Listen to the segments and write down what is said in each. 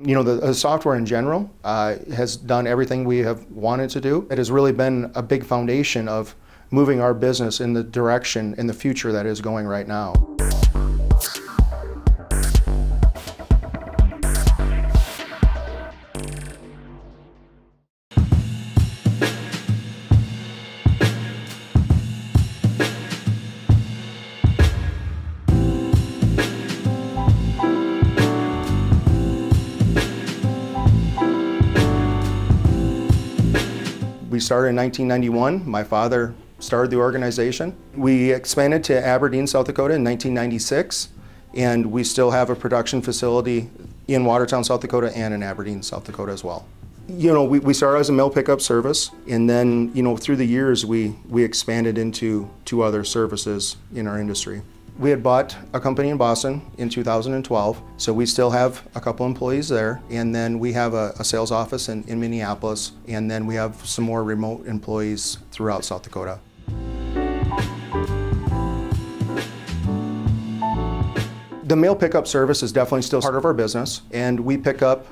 You know, the software in general has done everything we have wanted to do. It has really been a big foundation of moving our business in the direction, in the future that is going right now. We started in 1991. My father started the organization. We expanded to Aberdeen, South Dakota in 1996, and we still have a production facility in Watertown, South Dakota, and in Aberdeen, South Dakota as well. You know, we started as a mill pickup service, and then, you know, through the years we expanded into two other services in our industry. We had bought a company in Boston in 2012, so we still have a couple employees there, and then we have a sales office in Minneapolis, and then we have some more remote employees throughout South Dakota. The mail pickup service is definitely still part of our business, and we pick up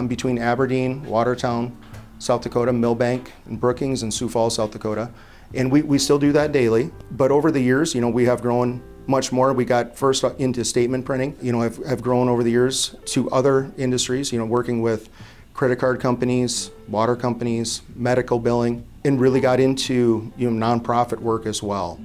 between Aberdeen, Watertown, South Dakota, Millbank, and Brookings, and Sioux Falls, South Dakota. And we still do that daily, but over the years, you know, we have grown much more. We got first into statement printing, you know, have grown over the years to other industries, you know, working with credit card companies, water companies, medical billing, and really got into, you know, nonprofit work as well.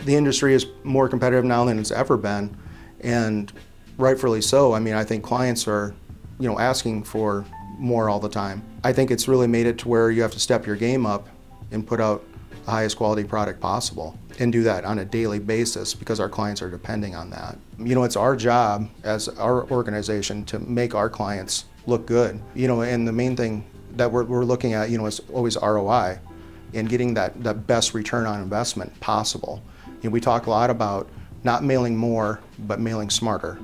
The industry is more competitive now than it's ever been, and rightfully so. I mean, I think clients are, you know, asking for more all the time. I think it's really made it to where you have to step your game up and put out the highest quality product possible, and do that on a daily basis because our clients are depending on that. You know, it's our job as our organization to make our clients look good. You know, and the main thing that we're looking at, you know, is always ROI and getting that best return on investment possible. You know, we talk a lot about not mailing more, but mailing smarter.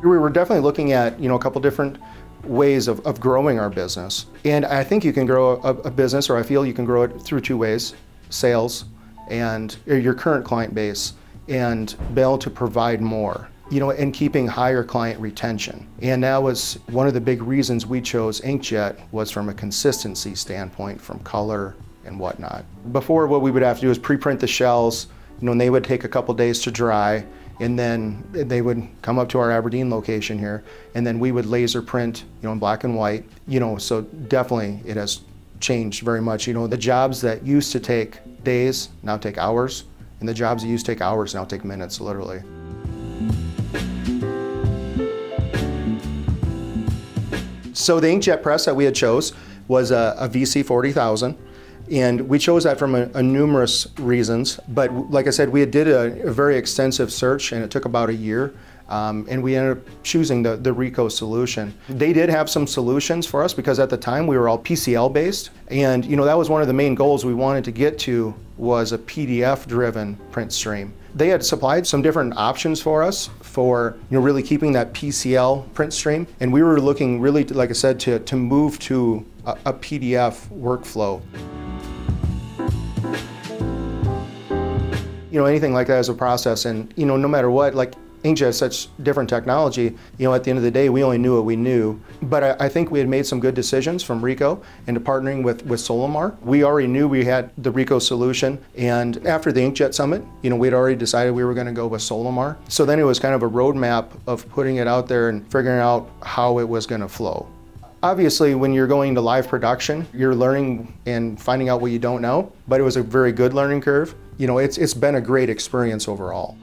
We were definitely looking at, you know, a couple different ways of growing our business. And I think you can grow a business, or I feel you can grow it through two ways: sales and your current client base, and be able to provide more, you know, and keeping higher client retention. And that was one of the big reasons we chose Inkjet, was from a consistency standpoint, from color and whatnot. Before, what we would have to do is pre-print the shells, you know, and they would take a couple days to dry, and then they would come up to our Aberdeen location here, and then we would laser print, you know, in black and white. You know, so definitely it has changed very much. You know, the jobs that used to take days now take hours, and the jobs that used to take hours now take minutes, literally. So the inkjet press that we had chose was a VC 40,000. And we chose that from a numerous reasons, but like I said, we did a very extensive search, and it took about a year, and we ended up choosing the Ricoh solution. They did have some solutions for us because at the time we were all PCL based, and you know, that was one of the main goals we wanted to get to, was a PDF driven print stream. They had supplied some different options for us for, you know, really keeping that PCL print stream, and we were looking really, like I said, to move to a PDF workflow. You know, anything like that is a process, and you know, no matter what, like inkjet is such different technology, you know, at the end of the day, we only knew what we knew. But I think we had made some good decisions from Ricoh into partnering with Solimar. We already knew we had the Ricoh solution, and after the Inkjet Summit, you know, we'd already decided we were going to go with Solimar. So then it was kind of a roadmap of putting it out there and figuring out how it was going to flow. Obviously, when you're going to live production, you're learning and finding out what you don't know, but it was a very good learning curve. You know, it's been a great experience overall.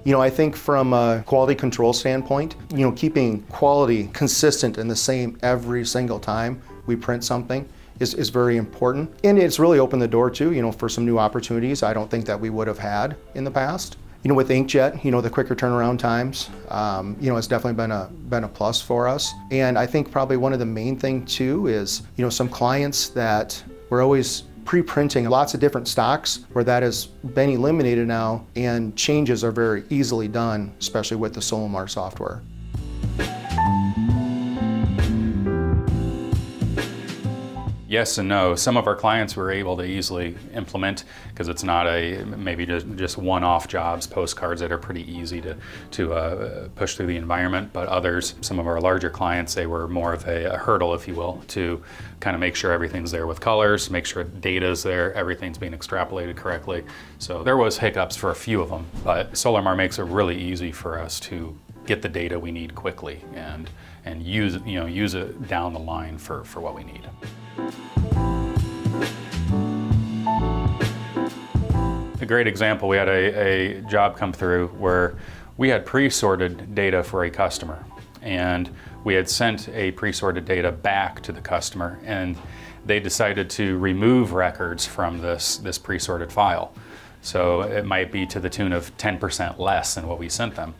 You know, I think from a quality control standpoint, you know, keeping quality consistent and the same every single time we print something is very important. And it's really opened the door too, you know, for some new opportunities I don't think that we would have had in the past. You know, with inkjet, you know, the quicker turnaround times, you know, it's definitely been a plus for us. And I think probably one of the main thing too is, you know, some clients that were always pre-printing lots of different stocks, where that has been eliminated now, and changes are very easily done, especially with the Solimar software. Yes and no. Some of our clients were able to easily implement because it's not maybe just one-off jobs, postcards that are pretty easy to push through the environment. But others, some of our larger clients, they were more of a hurdle, if you will, to kind of make sure everything's there with colors, make sure data's there, everything's being extrapolated correctly. So there was hiccups for a few of them, but Solimar makes it really easy for us to get the data we need quickly and use it down the line for what we need. A great example, we had a job come through where we had pre-sorted data for a customer, and we had sent a pre-sorted data back to the customer, and they decided to remove records from this pre-sorted file. So it might be to the tune of 10% less than what we sent them.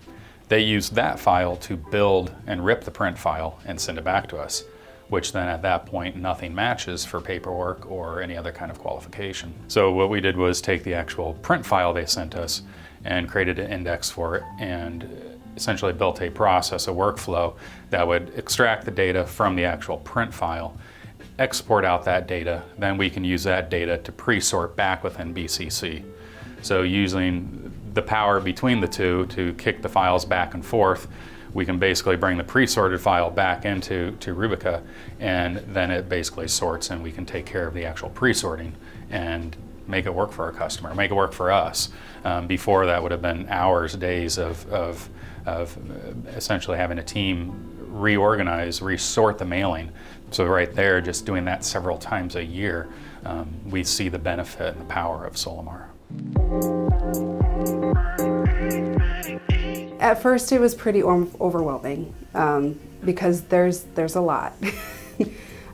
They used that file to build and rip the print file and send it back to us, which then at that point nothing matches for paperwork or any other kind of qualification. So what we did was take the actual print file they sent us and created an index for it and essentially built a process, a workflow that would extract the data from the actual print file, export out that data, then we can use that data to pre-sort back within BCC. So using the power between the two to kick the files back and forth, we can basically bring the pre-sorted file back into Rubica, and then it basically sorts and we can take care of the actual pre-sorting and make it work for our customer, make it work for us. Before that would have been hours, days of essentially having a team reorganize, resort the mailing. So right there, just doing that several times a year, we see the benefit and the power of Solimar. At first it was pretty overwhelming because there's a lot.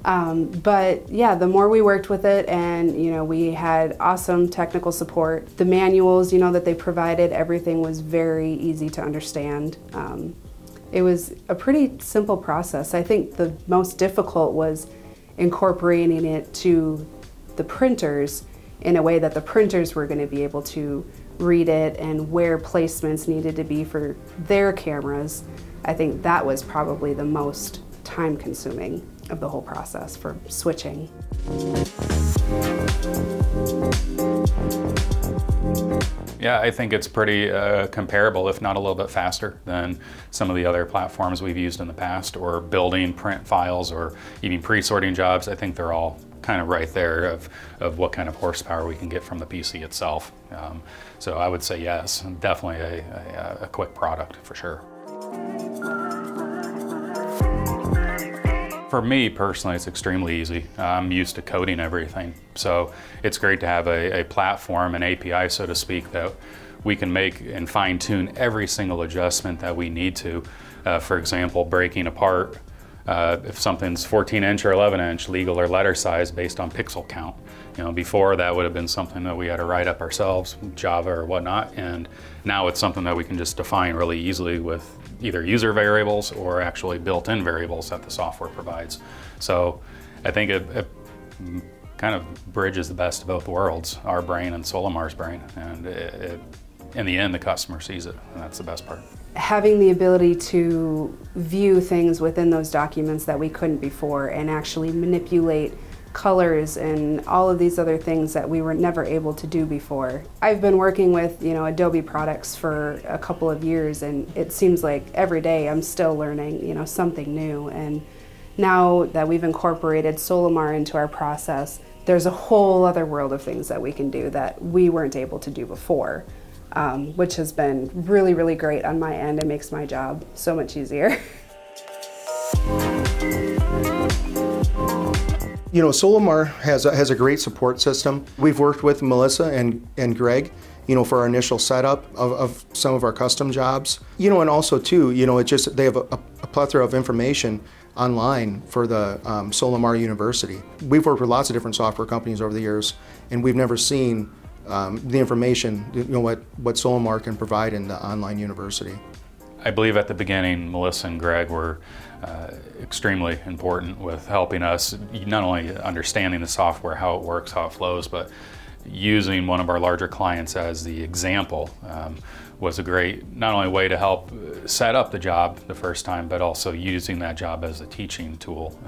But yeah, the more we worked with it, and we had awesome technical support. The manuals, that they provided, everything was very easy to understand. It was a pretty simple process. I think the most difficult was incorporating it to the printers in a way that the printers were going to be able to read it and where placements needed to be for their cameras. I think that was probably the most time-consuming of the whole process for switching. Yeah, I think it's pretty comparable, if not a little bit faster than some of the other platforms we've used in the past, or building print files or even pre-sorting jobs. I think they're all kind of right there of what kind of horsepower we can get from the PC itself. So I would say yes, definitely a quick product for sure. For me personally, it's extremely easy. I'm used to coding everything. So it's great to have a platform, an API, so to speak, that we can make and fine tune every single adjustment that we need to. For example, breaking apart if something's 14-inch or 11-inch, legal or letter size based on pixel count. Before that would have been something that we had to write up ourselves, Java or whatnot, and now it's something that we can just define really easily with either user variables or actually built-in variables that the software provides. So I think it kind of bridges the best of both worlds, our brain and Solimar's brain, and in the end the customer sees it, and that's the best part. Having the ability to view things within those documents that we couldn't before, and actually manipulate colors and all of these other things that we were never able to do before. I've been working with Adobe products for a couple of years, and it seems like every day I'm still learning something new. And now that we've incorporated Solimar into our process, there's a whole other world of things that we can do that we weren't able to do before. Which has been really, really great on my end. It makes my job so much easier. Solimar has a great support system. We've worked with Melissa and Greg, for our initial setup of some of our custom jobs. And also too, they have a plethora of information online for the Solimar University. We've worked with lots of different software companies over the years, and we've never seen the information, what Solimar can provide in the online university. I believe at the beginning, Melissa and Greg were extremely important with helping us, not only understanding the software, how it works, how it flows, but using one of our larger clients as the example was a great, not only way to help set up the job the first time, but also using that job as a teaching tool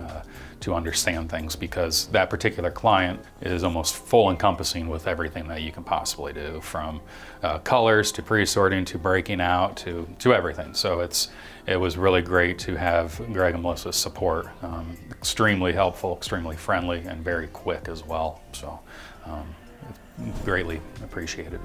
to understand things, because that particular client is almost full encompassing with everything that you can possibly do, from colors to pre-sorting to breaking out to everything. So it was really great to have Greg and Melissa's support. Extremely helpful, extremely friendly, and very quick as well. So greatly appreciated.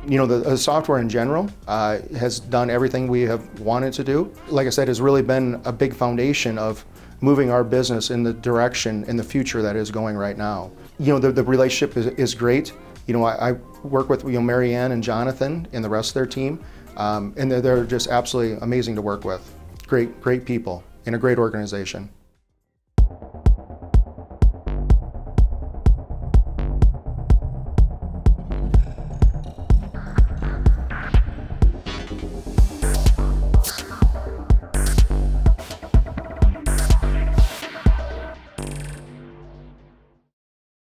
You know, the software in general has done everything we have wanted to do. Like I said, has really been a big foundation of moving our business in the direction in the future that is going right now. You know, the relationship is great. You know, I work with Mary Ann and Jonathan and the rest of their team, and they're just absolutely amazing to work with. Great people in a great organization.